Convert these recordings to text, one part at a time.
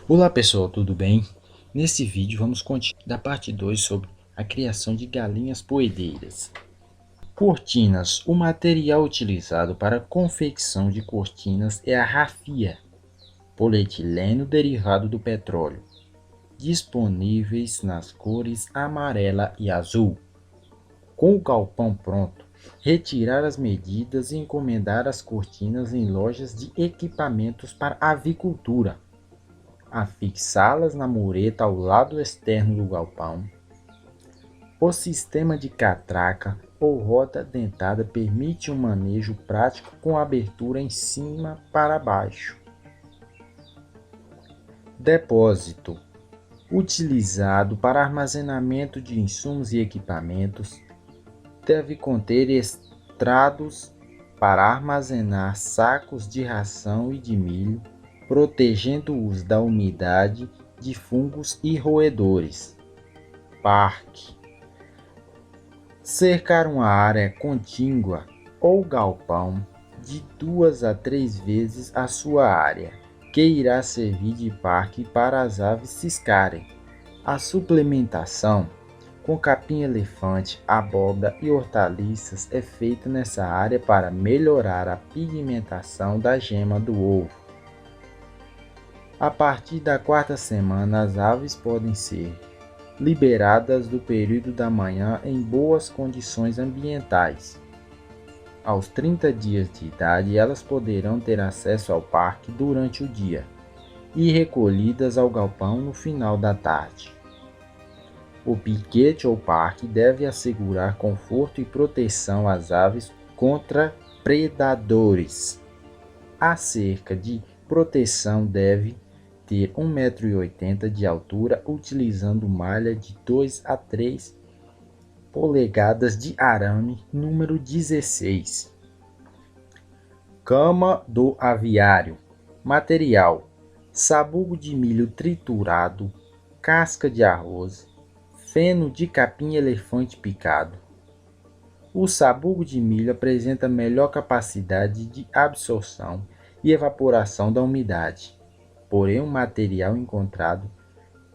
Olá pessoal, tudo bem? Nesse vídeo vamos continuar da parte 2 sobre a criação de galinhas poedeiras. Cortinas. O material utilizado para a confecção de cortinas é a rafia, polietileno derivado do petróleo, disponíveis nas cores amarela e azul. Com o galpão pronto, retirar as medidas e encomendar as cortinas em lojas de equipamentos para avicultura. Afixá-las na mureta ao lado externo do galpão. O sistema de catraca ou roda dentada permite um manejo prático com abertura em cima para baixo. Depósito. Utilizado para armazenamento de insumos e equipamentos, deve conter estrados para armazenar sacos de ração e de milho, protegendo-os da umidade, de fungos e roedores. Parque. Cercar uma área contígua ou galpão de 2 a 3 vezes a sua área, que irá servir de parque para as aves ciscarem. A suplementação com capim-elefante, abóbora e hortaliças é feita nessa área para melhorar a pigmentação da gema do ovo. A partir da 4ª semana, as aves podem ser liberadas do período da manhã em boas condições ambientais. Aos 30 dias de idade, elas poderão ter acesso ao parque durante o dia e recolhidas ao galpão no final da tarde. O piquete ou parque deve assegurar conforto e proteção às aves contra predadores. A cerca de proteção deve ter 1,80 m de altura, utilizando malha de 2 a 3 polegadas de arame número 16. Cama do aviário. Material: sabugo de milho triturado, casca de arroz, feno de capim-elefante picado. O sabugo de milho apresenta melhor capacidade de absorção e evaporação da umidade, porém o material encontrado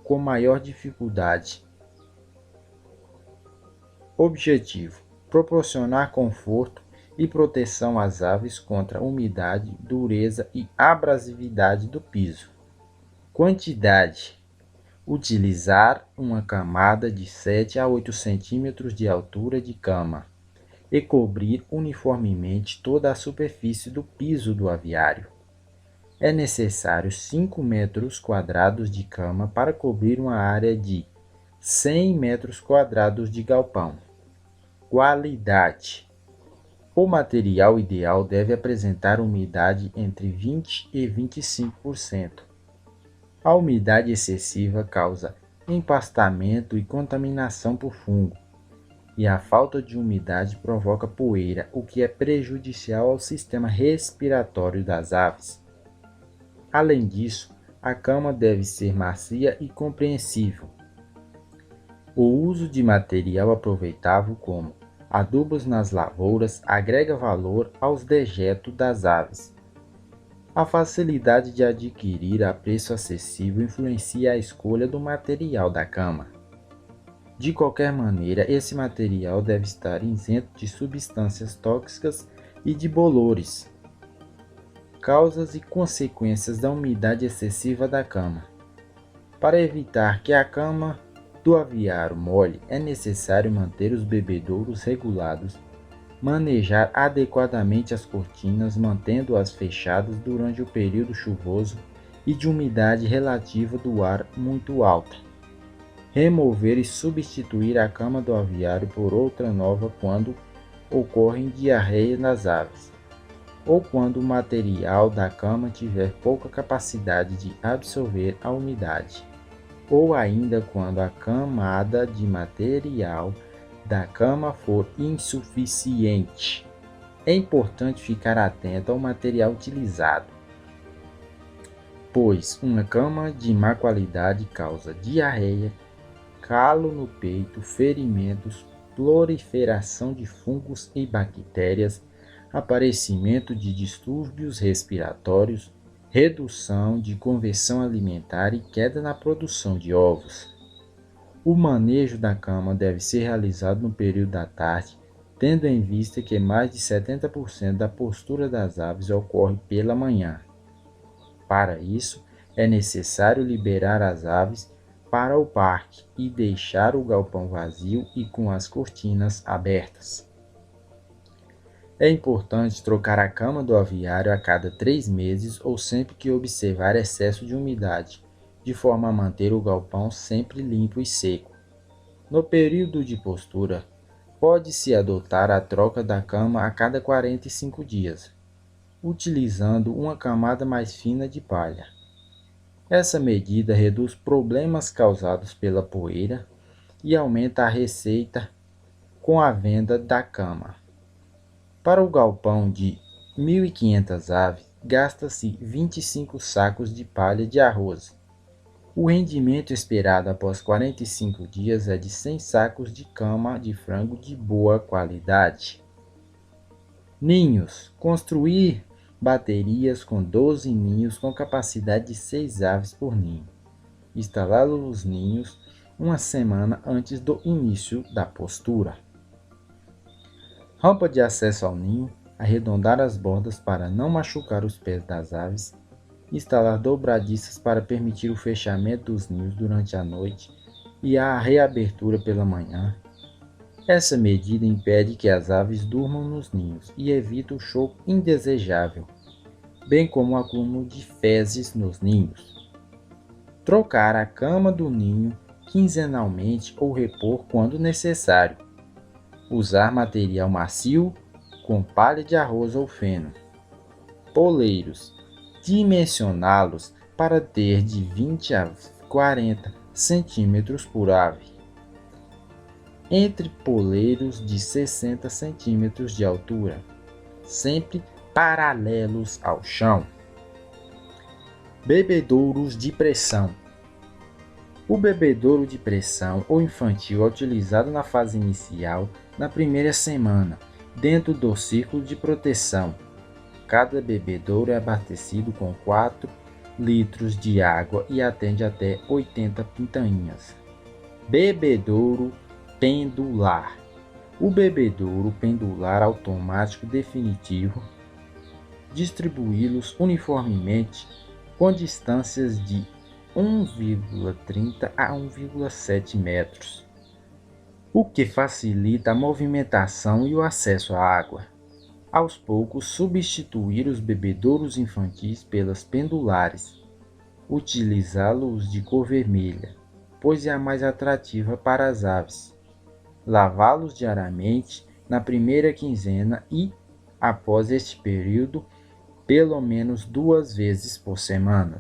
com maior dificuldade. Objetivo: proporcionar conforto e proteção às aves contra umidade, dureza e abrasividade do piso. Quantidade: utilizar uma camada de 7 a 8 centímetros de altura de cama e cobrir uniformemente toda a superfície do piso do aviário. É necessário 5 metros quadrados de cama para cobrir uma área de 100 metros quadrados de galpão. Qualidade: o material ideal deve apresentar umidade entre 20% e 25%. A umidade excessiva causa empastamento e contaminação por fungo, e a falta de umidade provoca poeira, o que é prejudicial ao sistema respiratório das aves. Além disso, a cama deve ser macia e compreensível. O uso de material aproveitável como adubos nas lavouras agrega valor aos dejetos das aves. A facilidade de adquirir a preço acessível influencia a escolha do material da cama. De qualquer maneira, esse material deve estar isento de substâncias tóxicas e de bolores. Causas e consequências da umidade excessiva da cama. Para evitar que a cama do aviário molhe, é necessário manter os bebedouros regulados, manejar adequadamente as cortinas, mantendo-as fechadas durante o período chuvoso e de umidade relativa do ar muito alta. Remover e substituir a cama do aviário por outra nova quando ocorrem diarreia nas aves, ou quando o material da cama tiver pouca capacidade de absorver a umidade, ou ainda quando a camada de material da cama for insuficiente. É importante ficar atento ao material utilizado, pois uma cama de má qualidade causa diarreia, calo no peito, ferimentos, proliferação de fungos e bactérias, aparecimento de distúrbios respiratórios, redução de conversão alimentar e queda na produção de ovos. O manejo da cama deve ser realizado no período da tarde, tendo em vista que mais de 70% da postura das aves ocorre pela manhã. Para isso, é necessário liberar as aves para o parque e deixar o galpão vazio e com as cortinas abertas. É importante trocar a cama do aviário a cada 3 meses ou sempre que observar excesso de umidade, de forma a manter o galpão sempre limpo e seco. No período de postura, pode-se adotar a troca da cama a cada 45 dias, utilizando uma camada mais fina de palha. Essa medida reduz problemas causados pela poeira e aumenta a receita com a venda da cama. Para o galpão de 1.500 aves, gasta-se 25 sacos de palha de arroz. O rendimento esperado após 45 dias é de 100 sacos de cama de frango de boa qualidade. Ninhos. Construir baterias com 12 ninhos com capacidade de 6 aves por ninho. Instalar os ninhos uma semana antes do início da postura. Rampa de acesso ao ninho. Arredondar as bordas para não machucar os pés das aves. Instalar dobradiças para permitir o fechamento dos ninhos durante a noite e a reabertura pela manhã. Essa medida impede que as aves durmam nos ninhos e evita o show indesejável, bem como o acúmulo de fezes nos ninhos. Trocar a cama do ninho quinzenalmente ou repor quando necessário. Usar material macio com palha de arroz ou feno. Poleiros. Dimensioná-los para ter de 20 a 40 centímetros por ave, entre poleiros de 60 centímetros de altura, sempre paralelos ao chão. Bebedouros de pressão. O bebedouro de pressão ou infantil é utilizado na fase inicial, na primeira semana, dentro do círculo de proteção. Cada bebedouro é abastecido com 4 litros de água e atende até 80 pintainhas. Bebedouro pendular. O bebedouro pendular automático definitivo, distribuí-los uniformemente com distâncias de 1,30 a 1,7 metros, o que facilita a movimentação e o acesso à água. Aos poucos, substituir os bebedouros infantis pelas pendulares, utilizá-los de cor vermelha, pois é a mais atrativa para as aves. Lavá-los diariamente na primeira quinzena e, após este período, pelo menos 2 vezes por semana.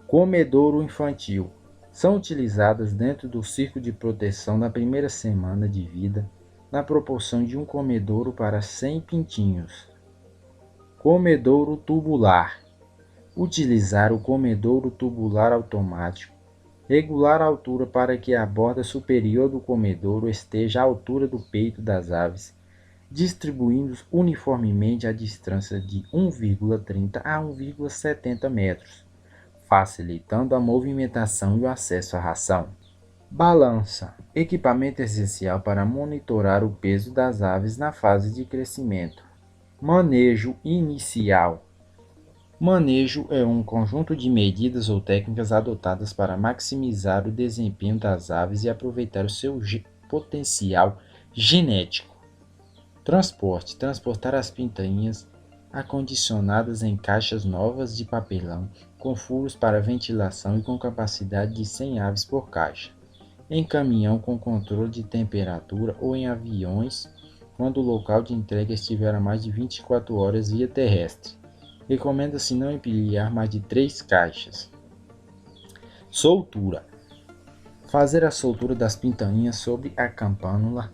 Comedouro infantil. São utilizadas dentro do círculo de proteção na primeira semana de vida, na proporção de um comedouro para 100 pintinhos. Comedouro tubular. Utilizar o comedouro tubular automático. Regular a altura para que a borda superior do comedouro esteja à altura do peito das aves, distribuindo uniformemente a distância de 1,30 a 1,70 metros, facilitando a movimentação e o acesso à ração. Balança. Equipamento essencial para monitorar o peso das aves na fase de crescimento. Manejo inicial. Manejo é um conjunto de medidas ou técnicas adotadas para maximizar o desempenho das aves e aproveitar o seu potencial genético. Transporte. Transportar as pintainhas acondicionadas em caixas novas de papelão, com furos para ventilação e com capacidade de 100 aves por caixa. Em caminhão com controle de temperatura ou em aviões quando o local de entrega estiver a mais de 24 horas via terrestre. Recomenda-se não empilhar mais de 3 caixas. Soltura. Fazer a soltura das pintainhas sobre a campânula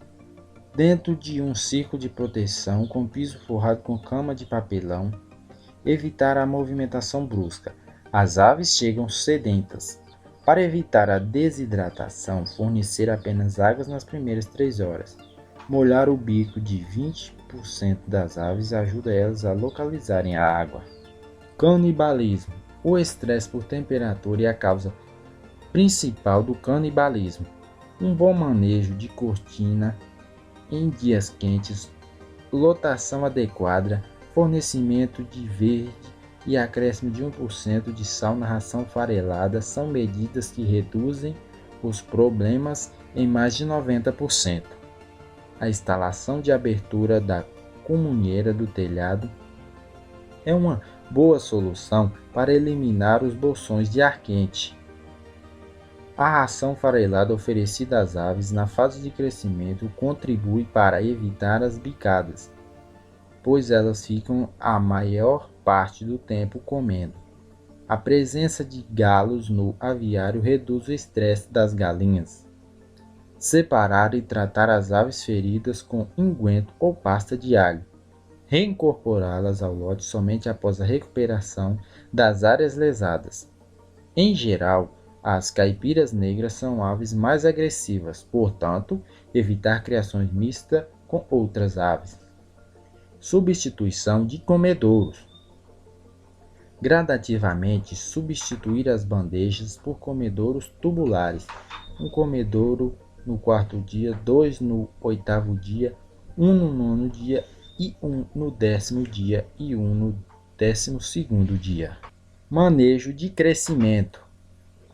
dentro de um círculo de proteção com piso forrado com cama de papelão. Evitar a movimentação brusca. As aves chegam sedentas. Para evitar a desidratação, fornecer apenas águas nas primeiras 3 horas. Molhar o bico de 20% das aves ajuda elas a localizarem a água. Canibalismo. O estresse por temperatura é a causa principal do canibalismo. Um bom manejo de cortina em dias quentes, lotação adequada, fornecimento de verde e acréscimo de 1% de sal na ração farelada são medidas que reduzem os problemas em mais de 90%. A instalação de abertura da comunheira do telhado é uma boa solução para eliminar os bolsões de ar quente. A ração farelada oferecida às aves na fase de crescimento contribui para evitar as bicadas, pois elas ficam a maior parte do tempo comendo. A presença de galos no aviário reduz o estresse das galinhas. Separar e tratar as aves feridas com unguento ou pasta de alho. Reincorporá-las ao lote somente após a recuperação das áreas lesadas. Em geral, as caipiras negras são aves mais agressivas, portanto, evitar criações mistas com outras aves. Substituição de comedouros. Gradativamente substituir as bandejas por comedouros tubulares. Um comedouro no quarto dia, 2 no oitavo dia, 1 no nono dia e 1 no 10º dia e 1 no 12º dia. Manejo de crescimento.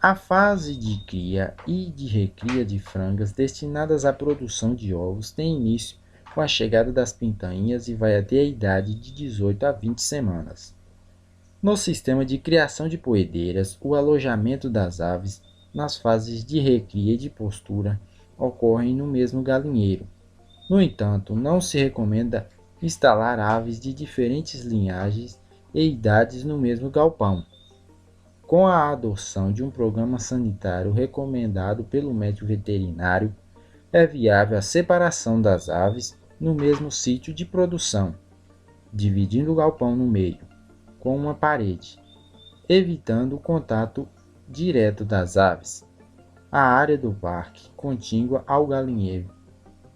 A fase de cria e de recria de frangas destinadas à produção de ovos tem início com a chegada das pintainhas e vai até a idade de 18 a 20 semanas. No sistema de criação de poedeiras, o alojamento das aves nas fases de recria e de postura ocorrem no mesmo galinheiro. No entanto, não se recomenda instalar aves de diferentes linhagens e idades no mesmo galpão. Com a adoção de um programa sanitário recomendado pelo médico veterinário, é viável a separação das aves no mesmo sítio de produção, dividindo o galpão no meio, com uma parede, evitando o contato direto das aves. A área do parque, contígua ao galinheiro,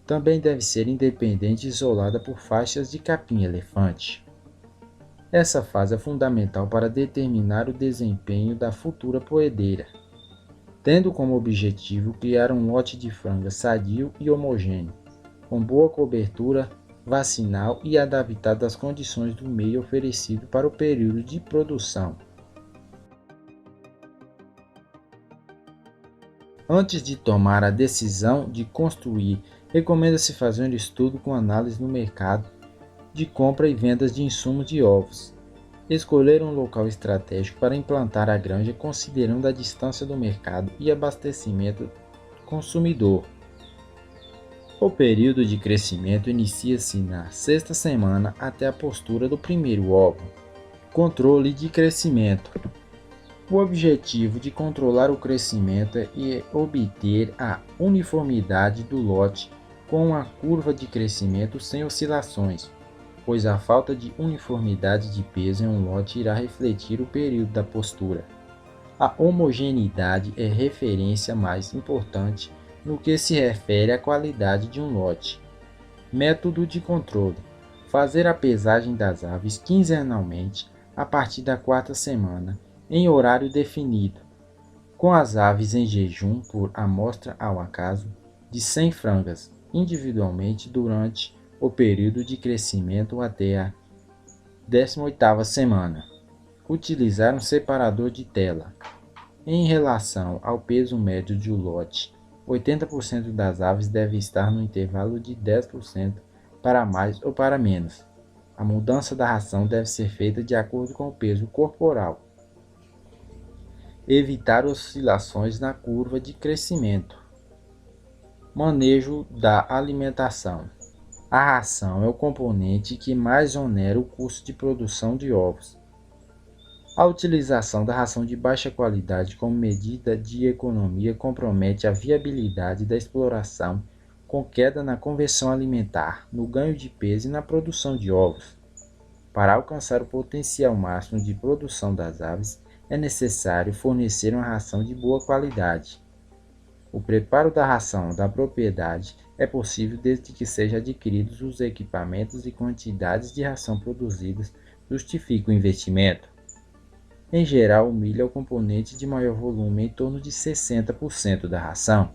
também deve ser independente e isolada por faixas de capim-elefante. Essa fase é fundamental para determinar o desempenho da futura poedeira, tendo como objetivo criar um lote de frangas sadio e homogêneo, com boa cobertura vacinal e adaptado às condições do meio oferecido para o período de produção. Antes de tomar a decisão de construir, recomenda-se fazer um estudo com análise no mercado de compra e vendas de insumos de ovos. Escolher um local estratégico para implantar a granja considerando a distância do mercado e abastecimento do consumidor. O período de crescimento inicia-se na sexta semana até a postura do primeiro ovo. Controle de crescimento. O objetivo de controlar o crescimento é obter a uniformidade do lote com uma curva de crescimento sem oscilações, pois a falta de uniformidade de peso em um lote irá refletir o período da postura. A homogeneidade é referência mais importante no que se refere à qualidade de um lote. Método de controle. Fazer a pesagem das aves quinzenalmente a partir da quarta semana, em horário definido, com as aves em jejum por amostra ao acaso de 100 frangas, individualmente durante o período de crescimento até a 18ª semana. Utilizar um separador de tela. Em relação ao peso médio de um lote, 80% das aves deve estar no intervalo de 10% para mais ou para menos. A mudança da ração deve ser feita de acordo com o peso corporal. Evitar oscilações na curva de crescimento. Manejo da alimentação. A ração é o componente que mais onera o custo de produção de ovos. A utilização da ração de baixa qualidade como medida de economia compromete a viabilidade da exploração, com queda na conversão alimentar, no ganho de peso e na produção de ovos. Para alcançar o potencial máximo de produção das aves, é necessário fornecer uma ração de boa qualidade. O preparo da ração da propriedade é possível desde que sejam adquiridos os equipamentos e quantidades de ração produzidas justificam o investimento. Em geral, o milho é o componente de maior volume, em torno de 60% da ração.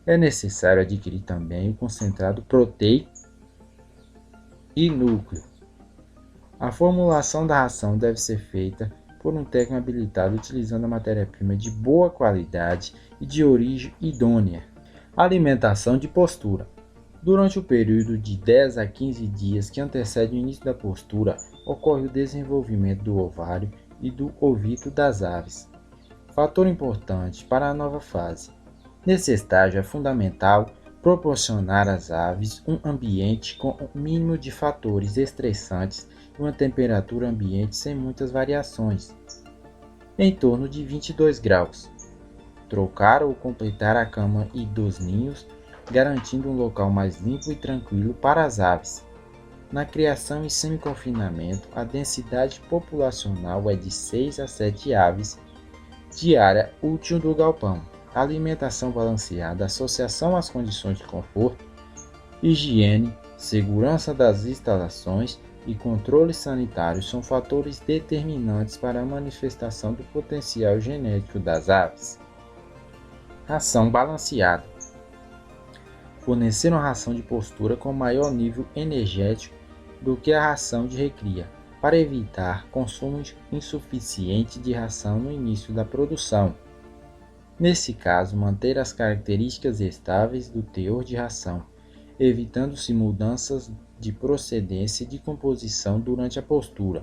É necessário adquirir também o concentrado proteico e núcleo. A formulação da ração deve ser feita por um técnico habilitado utilizando a matéria-prima de boa qualidade e de origem idônea. Alimentação de postura. Durante o período de 10 a 15 dias que antecede o início da postura, ocorre o desenvolvimento do ovário e do ovito das aves, fator importante para a nova fase. Nesse estágio é fundamental proporcionar às aves um ambiente com o mínimo de fatores estressantes e uma temperatura ambiente sem muitas variações, em torno de 22 graus. Trocar ou completar a cama e dos ninhos, garantindo um local mais limpo e tranquilo para as aves. Na criação e semi-confinamento, a densidade populacional é de 6 a 7 aves diária útil do galpão. Alimentação balanceada, associação às condições de conforto, higiene, segurança das instalações e controle sanitário são fatores determinantes para a manifestação do potencial genético das aves. Ração balanceada. Fornecer uma ração de postura com maior nível energético do que a ração de recria, para evitar consumo insuficiente de ração no início da produção. Nesse caso, manter as características estáveis do teor de ração, evitando-se mudanças de procedência e de composição durante a postura,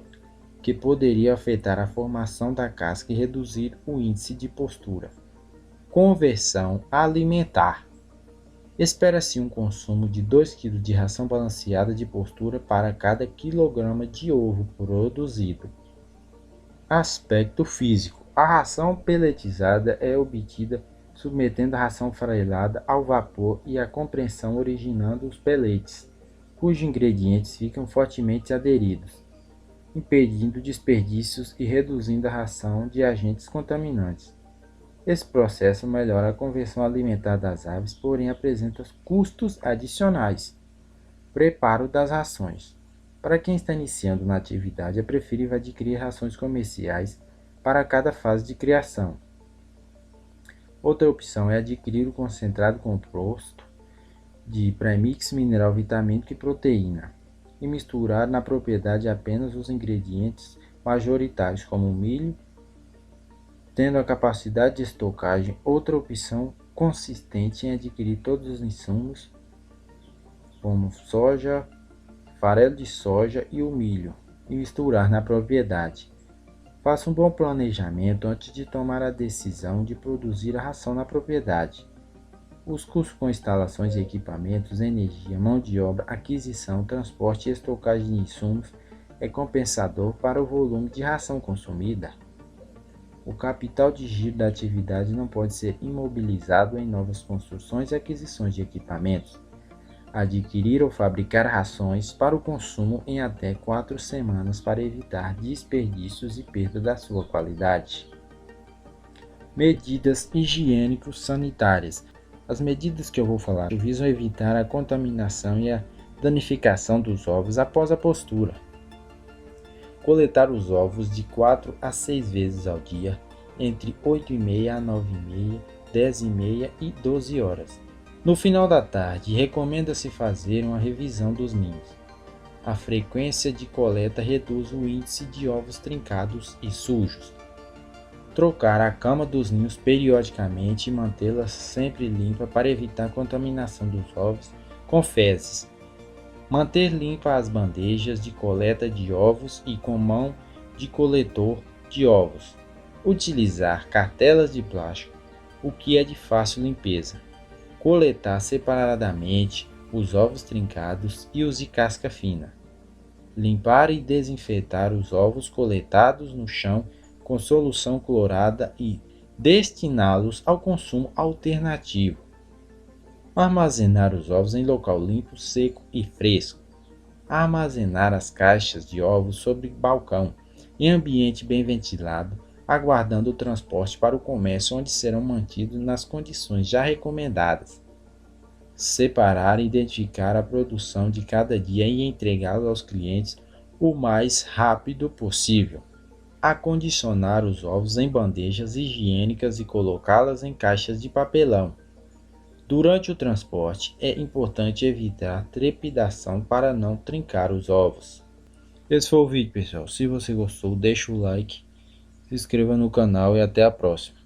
que poderia afetar a formação da casca e reduzir o índice de postura. Conversão alimentar. Espera-se um consumo de 2 kg de ração balanceada de postura para cada quilograma de ovo produzido. Aspecto físico. A ração peletizada é obtida submetendo a ração farelada ao vapor e à compressão, originando os peletes, cujos ingredientes ficam fortemente aderidos, impedindo desperdícios e reduzindo a ração de agentes contaminantes. Esse processo melhora a conversão alimentar das aves, porém apresenta custos adicionais. Preparo das rações. Para quem está iniciando na atividade, é preferível adquirir rações comerciais para cada fase de criação. Outra opção é adquirir o concentrado composto de premix mineral vitamínico e proteína e misturar na propriedade apenas os ingredientes majoritários, como o milho, tendo a capacidade de estocagem. Outra opção consistente em adquirir todos os insumos, como soja, farelo de soja e o milho, e misturar na propriedade. Faça um bom planejamento antes de tomar a decisão de produzir a ração na propriedade. Os custos com instalações e equipamentos, energia, mão de obra, aquisição, transporte e estocagem de insumos é compensador para o volume de ração consumida. O capital de giro da atividade não pode ser imobilizado em novas construções e aquisições de equipamentos. Adquirir ou fabricar rações para o consumo em até 4 semanas para evitar desperdícios e perda da sua qualidade. Medidas higiênico-sanitárias. As medidas que eu vou falar visam evitar a contaminação e a danificação dos ovos após a postura. Coletar os ovos de 4 a 6 vezes ao dia, entre 8h30 a 9h30, 10h30 e 12 horas. No final da tarde, recomenda-se fazer uma revisão dos ninhos. A frequência de coleta reduz o índice de ovos trincados e sujos. Trocar a cama dos ninhos periodicamente e mantê-la sempre limpa para evitar a contaminação dos ovos com fezes. Manter limpa as bandejas de coleta de ovos e com mão de coletor de ovos. Utilizar cartelas de plástico, o que é de fácil limpeza. Coletar separadamente os ovos trincados e os de casca fina. Limpar e desinfetar os ovos coletados no chão com solução clorada e destiná-los ao consumo alternativo. Armazenar os ovos em local limpo, seco e fresco. Armazenar as caixas de ovos sobre balcão, em ambiente bem ventilado, aguardando o transporte para o comércio, onde serão mantidos nas condições já recomendadas. Separar e identificar a produção de cada dia e entregá-la aos clientes o mais rápido possível. Acondicionar os ovos em bandejas higiênicas e colocá-las em caixas de papelão. Durante o transporte, é importante evitar trepidação para não trincar os ovos. Esse foi o vídeo, pessoal. Se você gostou, deixa o like, se inscreva no canal e até a próxima.